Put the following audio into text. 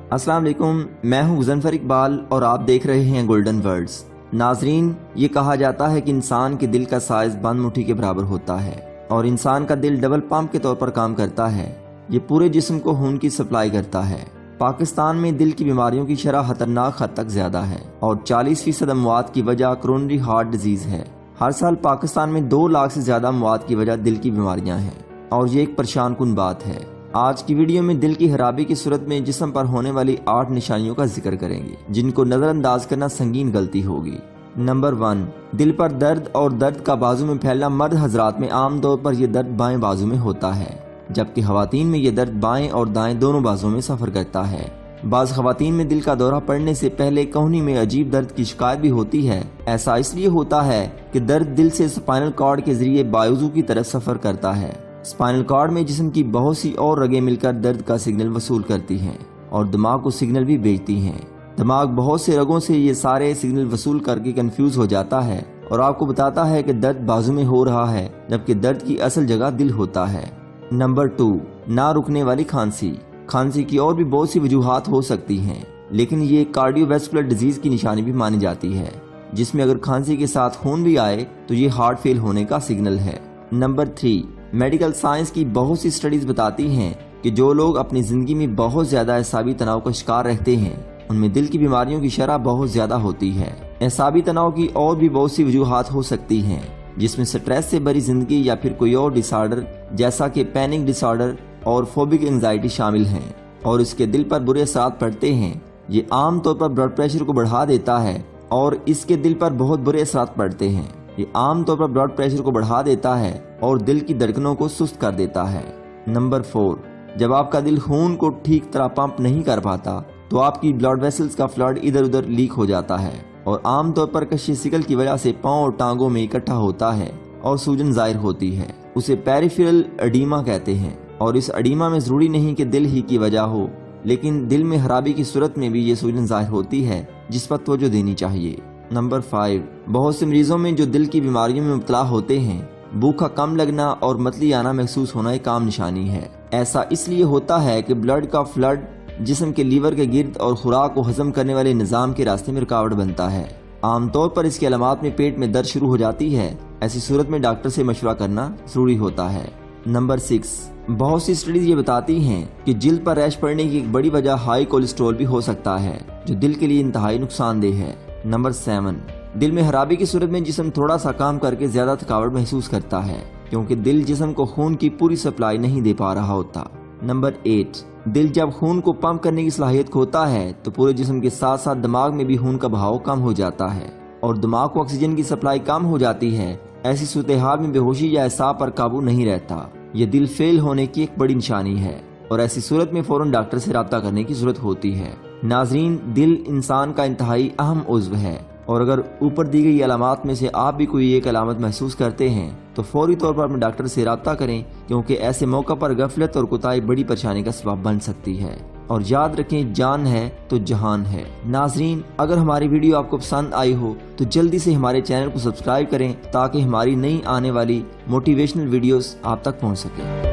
अस्सलाम वालेकुम, मैं हूं मुज़फ़्फ़र इकबाल और आप देख रहे हैं गोल्डन वर्ड्स। नाजरीन, ये कहा जाता है कि इंसान के दिल का साइज बंद मुट्ठी के बराबर होता है और इंसान का दिल डबल पंप के तौर पर काम करता है। ये पूरे जिस्म को खून की सप्लाई करता है। पाकिस्तान में दिल की बीमारियों की शरह खतरनाक हद तक ज्यादा है और 40% अमवात की वजह कोरोनरी हार्ट डिजीज है। हर साल पाकिस्तान में 2 लाख से ज्यादा अमवात की वजह दिल की बीमारियां हैं और ये एक परेशान कुन बात है। आज की वीडियो में दिल की खराबी की सूरत में जिस्म पर होने वाली 8 निशानियों का जिक्र करेंगे जिनको नजरअंदाज करना संगीन गलती होगी। नंबर 1, दिल पर दर्द और दर्द का बाजू में फैलना। मर्द हजरात में आम तौर पर यह दर्द बाएं बाजू में होता है, जबकि खवातीन में यह दर्द बाएं और दाएं दोनों बाजुओं में सफर करता है। बाज़ खवातीन में दिल का दौरा पड़ने से पहले कोहनी में अजीब दर्द की शिकायत भी होती है। ऐसा इसलिए होता है कि दर्द दिल से स्पाइनल कॉर्ड के जरिए बाजुओं की तरफ सफर करता है। स्पाइनल कॉर्ड में जिस्म की बहुत सी और रगें मिलकर दर्द का सिग्नल वसूल करती हैं और दिमाग को सिग्नल भी भेजती हैं। दिमाग बहुत से रगों से ये सारे सिग्नल वसूल करके कंफ्यूज हो जाता है और आपको बताता है कि दर्द बाजू में हो रहा है, जबकि दर्द की असल जगह दिल होता है। नंबर 2, ना रुकने वाली खांसी। खांसी की और भी बहुत सी वजूहात हो सकती हैं, लेकिन ये कार्डियोवैस्कुलर डिजीज की निशानी भी मानी जाती है, जिसमें अगर खांसी के साथ खून भी आए तो ये हार्ट फेल होने का सिग्नल है। नंबर 3, मेडिकल साइंस की बहुत सी स्टडीज बताती हैं कि जो लोग अपनी जिंदगी में बहुत ज्यादा एसाबी तनाव का शिकार रहते हैं उनमें दिल की बीमारियों की शरह बहुत ज्यादा होती है। एसाबी तनाव की और भी बहुत सी वजूहात हो सकती हैं, जिसमें स्ट्रेस से भरी जिंदगी या फिर कोई और डिसऑर्डर जैसा कि पैनिक डिसऑर्डर और फोबिक एंजाइटी शामिल हैं और इसके दिल पर बुरे असर पड़ते हैं। ये आम तौर पर ब्लड प्रेशर को बढ़ा देता है और इसके दिल पर बहुत बुरे असर पड़ते हैं। ये आम तौर पर ब्लड प्रेशर को बढ़ा देता है और दिल की धड़कनों को सुस्त कर देता है। नंबर 4, जब आपका दिल खून को ठीक तरह पंप नहीं कर पाता तो आपकी ब्लड वेसल्स का फ्लड इधर उधर लीक हो जाता है और आम तौर पर कशी सिकल की वजह से पांव और टांगों में इकट्ठा होता है और सूजन जाहिर होती है। उसे पेरिफेरल एडीमा कहते हैं और इस एडीमा में जरूरी नहीं कि दिल ही की वजह हो, लेकिन दिल में खराबी की सूरत में भी ये सूजन जाहिर होती है, जिस पर तवज्जो देनी चाहिए। नंबर 5, बहुत से मरीजों में जो दिल की बीमारियों में मुब्तला होते हैं, भूख का कम लगना और मतली आना महसूस होना एक आम निशानी है। ऐसा इसलिए होता है कि ब्लड का फ्लड जिस्म के लीवर के गिर्द और खुराक को हजम करने वाले निज़ाम के रास्ते में रुकावट बनता है। आमतौर पर इसकी अलामात में पेट में दर्द शुरू हो जाती है। ऐसी सूरत में डॉक्टर से मशवरा करना जरूरी होता है। नंबर 6, बहुत सी स्टडीज ये बताती हैं कि जिल्द पर रैश पड़ने की एक बड़ी वजह हाई कोलेस्ट्रॉल भी हो सकता है, जो दिल के लिए इंतहाई नुकसानदेह है। नंबर 7, दिल में खराबी की सूरत में जिस्म थोड़ा सा काम करके ज्यादा थकावट महसूस करता है, क्योंकि दिल जिस्म को खून की पूरी सप्लाई नहीं दे पा रहा होता। नंबर 8, दिल जब खून को पंप करने की सलाहियत खोता है तो पूरे जिस्म के साथ साथ दिमाग में भी खून का बहाव कम हो जाता है और दिमाग को ऑक्सीजन की सप्लाई कम हो जाती है। ऐसी सूरत हाल में बेहोशी या एसाब पर काबू नहीं रहता। ये दिल फेल होने की एक बड़ी निशानी है और ऐसी सूरत में फौरन डॉक्टर से राब्ता करने की जरूरत होती है। नाजरीन, दिल इंसान का इंतहाई अहम उज़्व है और अगर ऊपर दी गई अलामात में से आप भी कोई एक अलामत महसूस करते हैं तो फौरी तौर पर अपने डॉक्टर से राब्ता करें, क्योंकि ऐसे मौका पर गफलत और कोताही बड़ी परेशानी का सबब बन सकती है। और याद रखें, जान है तो जहान है। नाजरीन, अगर हमारी वीडियो आपको पसंद आई हो तो जल्दी से हमारे चैनल को सब्सक्राइब करें ताकि हमारी नई आने वाली मोटिवेशनल वीडियोस आप तक पहुंच सके।